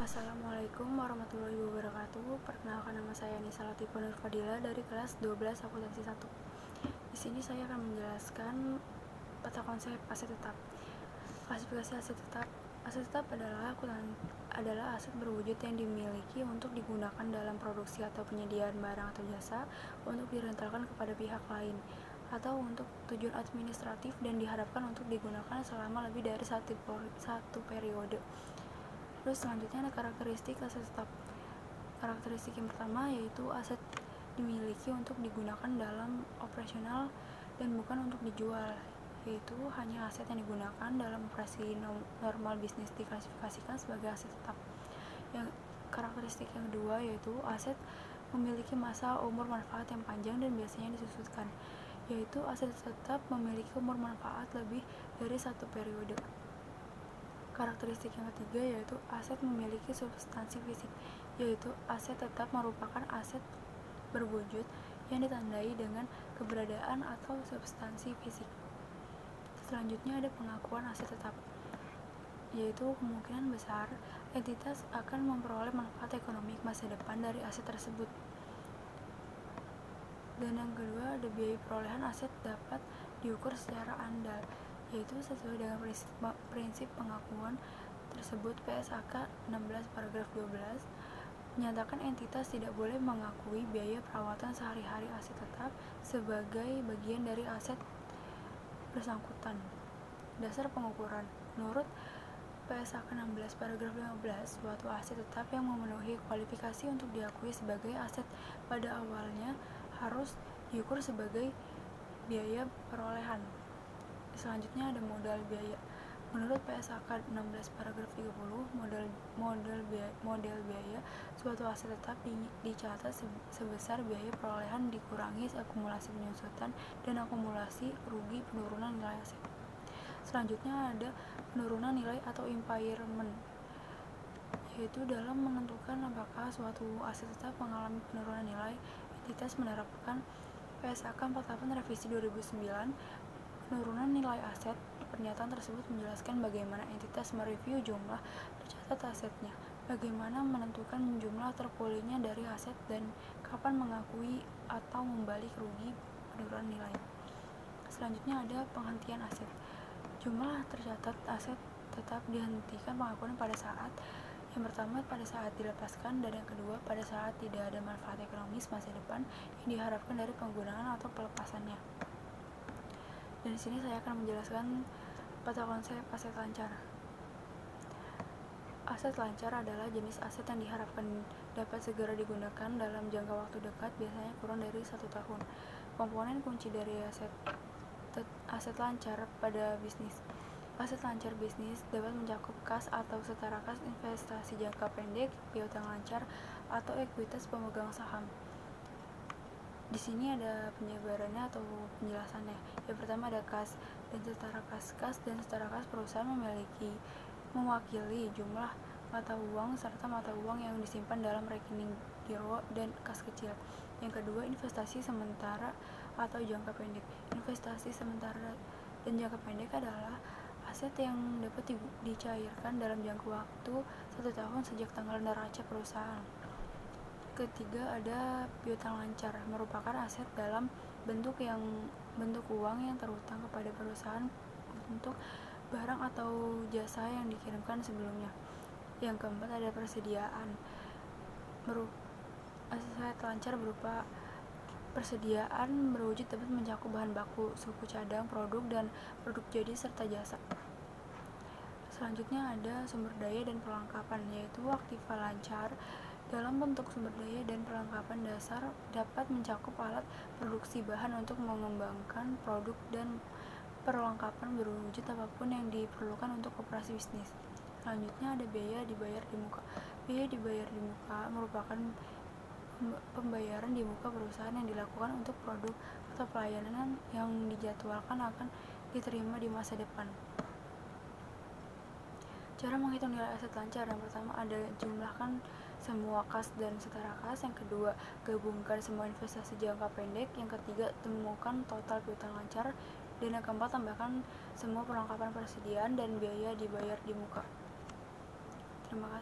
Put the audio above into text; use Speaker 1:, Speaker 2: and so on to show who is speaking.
Speaker 1: Assalamualaikum warahmatullahi wabarakatuh. Perkenalkan, nama saya Nisa Latifah Nur Fadila dari kelas 12 akuntansi 1. Di sini saya akan menjelaskan peta konsep aset tetap. Klasifikasi aset tetap. Aset tetap adalah aset berwujud yang dimiliki untuk digunakan dalam produksi atau penyediaan barang atau jasa, untuk direntalkan kepada pihak lain, atau untuk tujuan administratif dan diharapkan untuk digunakan selama lebih dari satu periode. Terus selanjutnya ada karakteristik aset tetap. Karakteristik yang pertama yaitu aset dimiliki untuk digunakan dalam operasional dan bukan untuk dijual, yaitu hanya aset yang digunakan dalam operasi normal bisnis diklasifikasikan sebagai aset tetap. Yang karakteristik yang kedua yaitu aset memiliki masa umur manfaat yang panjang dan biasanya disusutkan, yaitu aset tetap memiliki umur manfaat lebih dari satu periode. Karakteristik yang ketiga yaitu aset memiliki substansi fisik, yaitu aset tetap merupakan aset berwujud yang ditandai dengan keberadaan atau substansi fisik. Selanjutnya ada pengakuan aset tetap, yaitu kemungkinan besar entitas akan memperoleh manfaat ekonomi masa depan dari aset tersebut. Dan yang kedua ada biaya perolehan aset dapat diukur secara andal, yaitu sesuai dengan prinsip pengakuan tersebut. PSAK 16 paragraf 12 menyatakan entitas tidak boleh mengakui biaya perawatan sehari-hari aset tetap sebagai bagian dari aset bersangkutan. Dasar pengukuran. Menurut PSAK 16 paragraf 15, suatu aset tetap yang memenuhi kualifikasi untuk diakui sebagai aset pada awalnya harus diukur sebagai biaya perolehan. Selanjutnya ada modal biaya. Menurut PSAK 16 paragraf 30, model biaya suatu aset tetap dicatat sebesar biaya perolehan dikurangi akumulasi penyusutan dan akumulasi rugi penurunan nilai aset. Selanjutnya ada penurunan nilai atau impairment, yaitu dalam menentukan apakah suatu aset tetap mengalami penurunan nilai, entitas menerapkan PSAK 48 revisi 2009. Penurunan nilai aset. Pernyataan tersebut menjelaskan bagaimana entitas mereview jumlah tercatat asetnya, bagaimana menentukan jumlah terpulihnya dari aset, dan kapan mengakui atau membalik rugi penurunan nilai. Selanjutnya ada penghentian aset. Jumlah tercatat aset tetap dihentikan pengakuan pada saat yang pertama pada saat dilepaskan, dan yang kedua pada saat tidak ada manfaat ekonomis masa depan yang diharapkan dari penggunaan atau pelepasannya. Dan di sini saya akan menjelaskan peta konsep aset lancar. Aset lancar adalah jenis aset yang diharapkan dapat segera digunakan dalam jangka waktu dekat, biasanya kurang dari 1 tahun. Komponen kunci dari aset lancar pada bisnis. Aset lancar bisnis dapat mencakup kas atau setara kas, investasi jangka pendek, piutang lancar, atau ekuitas pemegang saham. Di sini ada penjabarannya atau penjelasannya. Yang pertama ada kas dan setara kas. Kas dan setara kas perusahaan mewakili jumlah mata uang serta mata uang yang disimpan dalam rekening giro dan kas kecil. Yang kedua, investasi sementara atau jangka pendek. Investasi sementara dan jangka pendek adalah aset yang dapat dicairkan dalam jangka waktu 1 tahun sejak tanggal neraca perusahaan. Ketiga ada piutang lancar, merupakan aset dalam bentuk uang yang terutang kepada perusahaan untuk barang atau jasa yang dikirimkan sebelumnya. Yang keempat ada persediaan. Aset lancar berupa persediaan berwujud dapat mencakup bahan baku, suku cadang, produk dan produk jadi serta jasa. Selanjutnya ada sumber daya dan perlengkapan, yaitu aktiva lancar dalam bentuk sumber daya dan perlengkapan dasar dapat mencakup alat produksi, bahan untuk mengembangkan produk, dan perlengkapan berwujud apapun yang diperlukan untuk operasi bisnis. Selanjutnya ada biaya dibayar di muka. Biaya dibayar di muka merupakan pembayaran di muka perusahaan yang dilakukan untuk produk atau pelayanan yang dijadwalkan akan diterima di masa depan. Cara menghitung nilai aset lancar. Yang pertama ada jumlahkan semua kas dan setara kas. Yang kedua, gabungkan semua investasi jangka pendek. Yang ketiga, temukan total piutang lancar. Dan yang keempat, tambahkan semua perlengkapan persediaan dan biaya dibayar di muka. Terima kasih.